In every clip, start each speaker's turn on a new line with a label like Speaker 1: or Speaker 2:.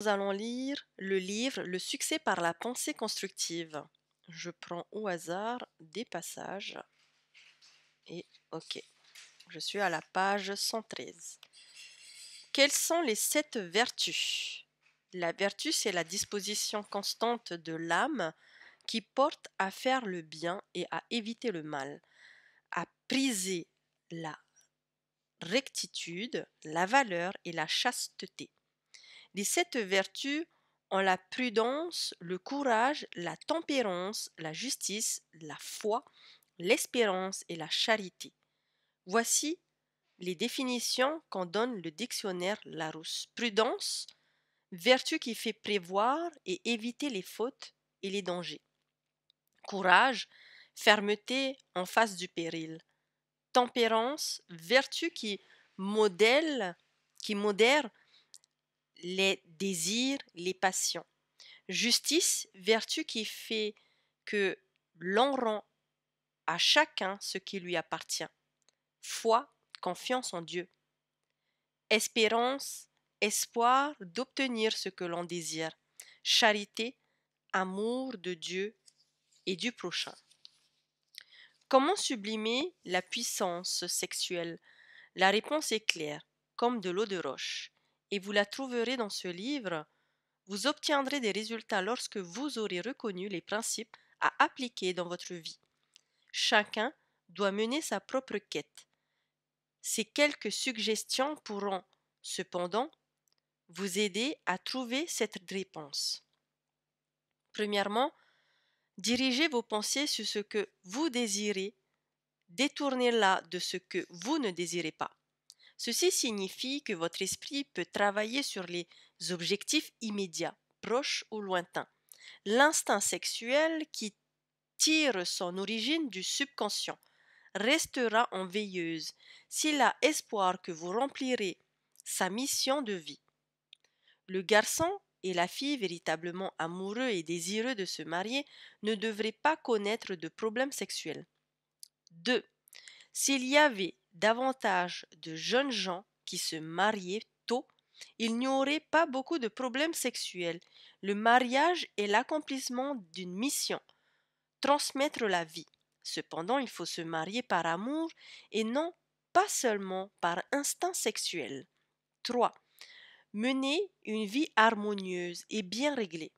Speaker 1: Nous allons lire le livre Le succès par la pensée constructive. Je prends au hasard des passages et OK, je suis à la page 113. Quelles sont les 7 vertus? La vertu, c'est la disposition constante de l'âme qui porte à faire le bien et à éviter le mal, à priser la rectitude, la valeur et la chasteté. Les 7 vertus ont la prudence, le courage, la tempérance, la justice, la foi, l'espérance et la charité. Voici les définitions qu'en donne le dictionnaire Larousse. Prudence, vertu qui fait prévoir et éviter les fautes et les dangers. Courage, fermeté en face du péril. Tempérance, vertu qui modère les désirs, les passions. Justice, vertu qui fait que l'on rend à chacun ce qui lui appartient. Foi, confiance en Dieu. Espérance, espoir d'obtenir ce que l'on désire. Charité, amour de Dieu et du prochain. Comment sublimer la puissance sexuelle? La réponse est claire, comme de l'eau de roche, et vous la trouverez dans ce livre. Vous obtiendrez des résultats lorsque vous aurez reconnu les principes à appliquer dans votre vie. Chacun doit mener sa propre quête. Ces quelques suggestions pourront, cependant, vous aider à trouver cette réponse. Premièrement, dirigez vos pensées sur ce que vous désirez, détournez-la de ce que vous ne désirez pas. Ceci signifie que votre esprit peut travailler sur les objectifs immédiats, proches ou lointains. L'instinct sexuel qui tire son origine du subconscient restera en veilleuse s'il a espoir que vous remplirez sa mission de vie. Le garçon et la fille véritablement amoureux et désireux de se marier ne devraient pas connaître de problèmes sexuels. 2. S'il y avait davantage de jeunes gens qui se mariaient tôt, il n'y aurait pas beaucoup de problèmes sexuels. Le mariage est l'accomplissement d'une mission, transmettre la vie. Cependant, il faut se marier par amour et non pas seulement par instinct sexuel. 3. Mener une vie harmonieuse et bien réglée.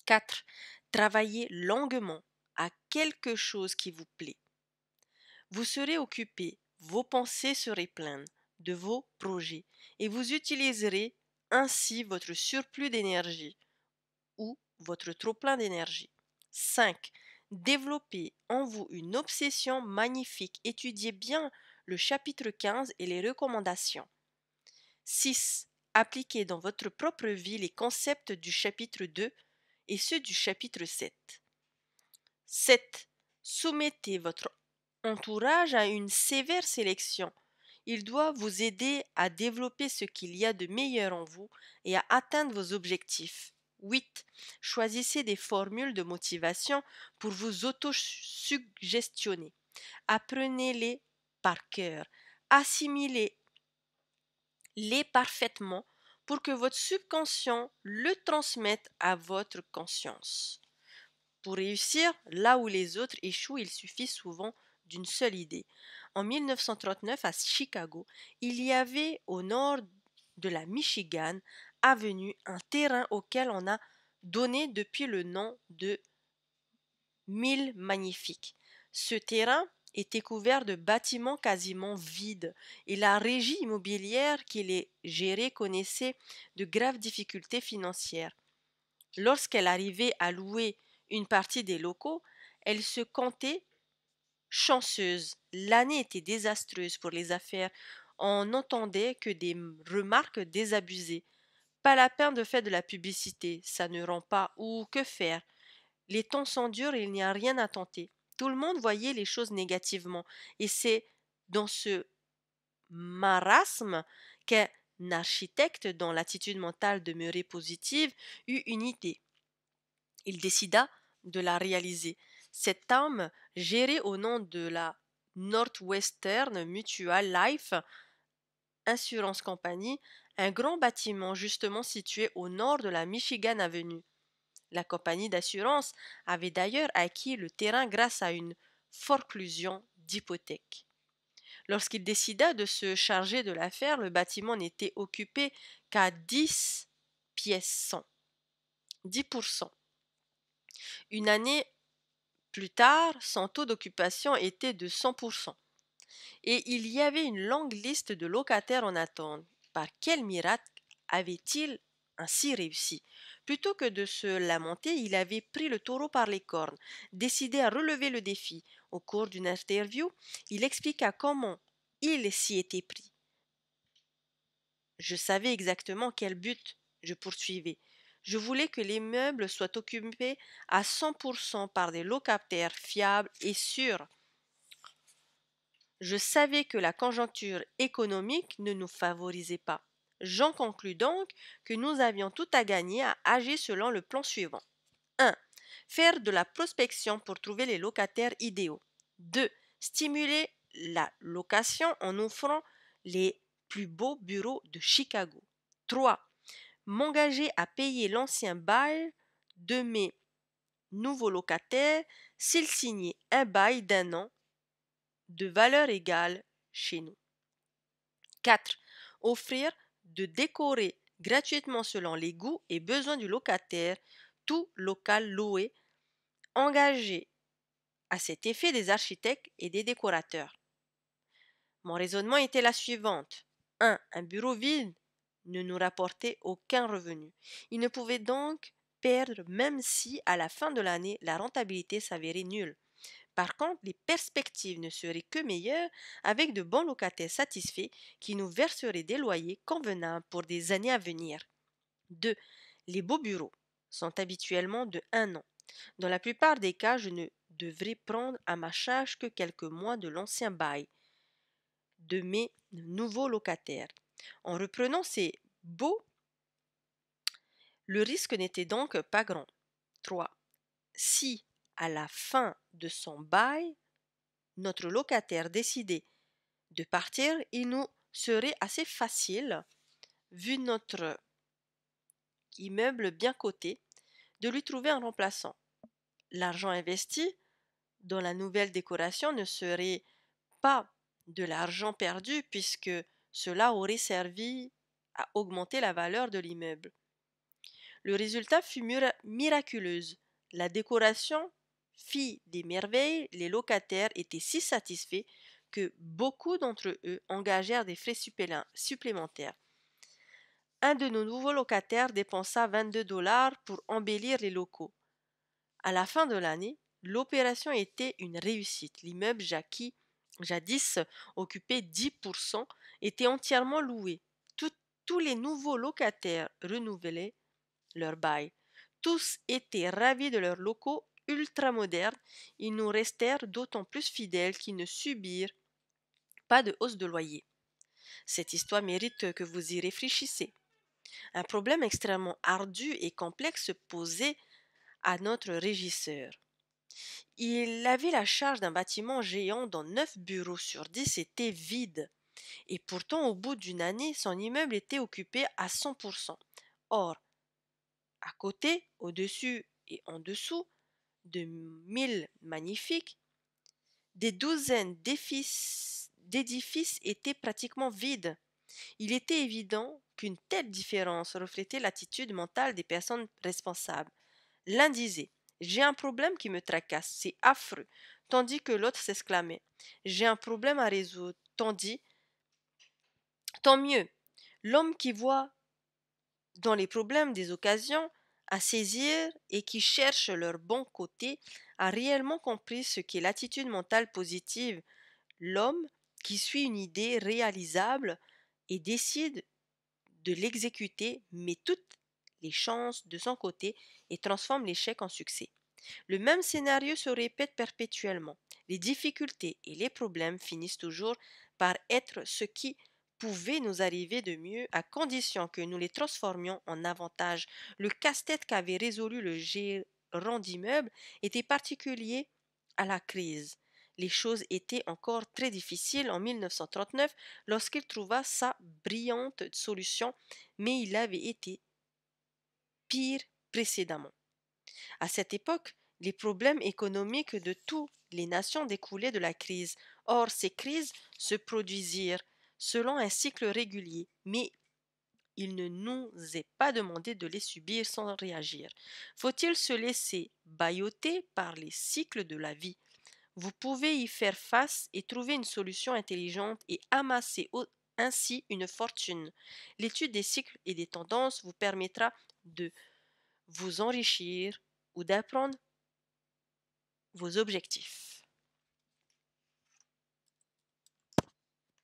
Speaker 1: 4. Travailler longuement à quelque chose qui vous plaît. Vous serez occupé, vos pensées seraient pleines de vos projets et vous utiliserez ainsi votre surplus d'énergie ou votre trop-plein d'énergie. 5. Développez en vous une obsession magnifique. Étudiez bien le chapitre 15 et les recommandations. 6. Appliquez dans votre propre vie les concepts du chapitre 2 et ceux du chapitre 7. 7. Soumettez votre entourage à une sévère sélection. Il doit vous aider à développer ce qu'il y a de meilleur en vous et à atteindre vos objectifs. 8. Choisissez des formules de motivation pour vous auto-suggestionner. Apprenez-les par cœur. Assimilez-les parfaitement pour que votre subconscient le transmette à votre conscience. Pour réussir, là où les autres échouent, il suffit souvent d'une seule idée. En 1939, à Chicago, il y avait au nord de la Michigan Avenue un terrain auquel on a donné depuis le nom de Mille Magnifique. Ce terrain était couvert de bâtiments quasiment vides et la régie immobilière qui les gérait connaissait de graves difficultés financières. Lorsqu'elle arrivait à louer une partie des locaux, elle se comptait chanceuse. L'année était désastreuse pour les affaires. On n'entendait que des remarques désabusées. Pas la peine de faire de la publicité, ça ne rend pas ou que faire. Les temps sont durs et il n'y a rien à tenter. Tout le monde voyait les choses négativement et c'est dans ce marasme qu'un architecte dont l'attitude mentale demeurait positive eut une idée. Il décida de la réaliser. Cette âme, gérée au nom de la Northwestern Mutual Life Insurance Company, un grand bâtiment justement situé au nord de la Michigan Avenue. La compagnie d'assurance avait d'ailleurs acquis le terrain grâce à une forclusion d'hypothèque. Lorsqu'il décida de se charger de l'affaire, le bâtiment n'était occupé qu'à 10 pièces 100, 10%. Une année plus tard, son taux d'occupation était de 100%. Et il y avait une longue liste de locataires en attente. Par quel miracle avait-il ainsi réussi? Plutôt que de se lamenter, il avait pris le taureau par les cornes, décidé à relever le défi. Au cours d'une interview, il expliqua comment il s'y était pris. Je savais exactement quel but je poursuivais. Je voulais que les meubles soient occupés à 100% par des locataires fiables et sûrs. Je savais que la conjoncture économique ne nous favorisait pas. J'en conclus donc que nous avions tout à gagner à agir selon le plan suivant. 1. Faire de la prospection pour trouver les locataires idéaux. 2. Stimuler la location en offrant les plus beaux bureaux de Chicago. 3. M'engager à payer l'ancien bail de mes nouveaux locataires s'ils signaient un bail d'un an de valeur égale chez nous. 4. Offrir de décorer gratuitement selon les goûts et besoins du locataire tout local loué, engager à cet effet des architectes et des décorateurs. Mon raisonnement était la suivante. 1. Un bureau vide ne nous rapportait aucun revenu. Il ne pouvait donc perdre même si, à la fin de l'année, la rentabilité s'avérait nulle. Par contre, les perspectives ne seraient que meilleures avec de bons locataires satisfaits qui nous verseraient des loyers convenables pour des années à venir. 2. Les beaux bureaux sont habituellement de 1 an. Dans la plupart des cas, je ne devrais prendre à ma charge que quelques mois de l'ancien bail de mes nouveaux locataires. En reprenant ces beaux, le risque n'était donc pas grand. 3. Si, à la fin de son bail, notre locataire décidait de partir, il nous serait assez facile, vu notre immeuble bien coté, de lui trouver un remplaçant. L'argent investi dans la nouvelle décoration ne serait pas de l'argent perdu puisque cela aurait servi à augmenter la valeur de l'immeuble. Le résultat fut miraculeux. La décoration fit des merveilles, les locataires étaient si satisfaits que beaucoup d'entre eux engagèrent des frais supplémentaires. Un de nos nouveaux locataires dépensa 22 $ pour embellir les locaux. À la fin de l'année, l'opération était une réussite. L'immeuble jadis occupé 10%, était entièrement loué. Tous les nouveaux locataires renouvelaient leur bail. Tous étaient ravis de leurs locaux ultramodernes. Ils nous restèrent d'autant plus fidèles qu'ils ne subirent pas de hausse de loyer. Cette histoire mérite que vous y réfléchissiez. Un problème extrêmement ardu et complexe posait à notre régisseur. Il avait la charge d'un bâtiment géant dont 9 bureaux sur 10 étaient vides. Et pourtant, au bout d'une année, son immeuble était occupé à 100%. Or, à côté, au-dessus et en dessous de 1000 magnifiques, des douzaines d'édifices étaient pratiquement vides. Il était évident qu'une telle différence reflétait l'attitude mentale des personnes responsables. L'un disait: j'ai un problème qui me tracasse, c'est affreux, tandis que l'autre s'exclamait: j'ai un problème à résoudre, tant mieux. L'homme qui voit dans les problèmes des occasions à saisir et qui cherche leur bon côté a réellement compris ce qu'est l'attitude mentale positive. L'homme qui suit une idée réalisable et décide de l'exécuter met toutes les chances de son côté et transforme l'échec en succès. Le même scénario se répète perpétuellement. Les difficultés et les problèmes finissent toujours par être ce qui pouvait nous arriver de mieux à condition que nous les transformions en avantages. Le casse-tête qu'avait résolu le gérant d'immeuble était particulier à la crise. Les choses étaient encore très difficiles en 1939 lorsqu'il trouva sa brillante solution, mais il avait été pire précédemment. À cette époque, les problèmes économiques de toutes les nations découlaient de la crise. Or, ces crises se produisirent selon un cycle régulier, mais il ne nous est pas demandé de les subir sans réagir. Faut-il se laisser bâilloter par les cycles de la vie? Vous pouvez y faire face et trouver une solution intelligente et amasser ainsi une fortune. L'étude des cycles et des tendances vous permettra de vous enrichir ou d'apprendre vos objectifs.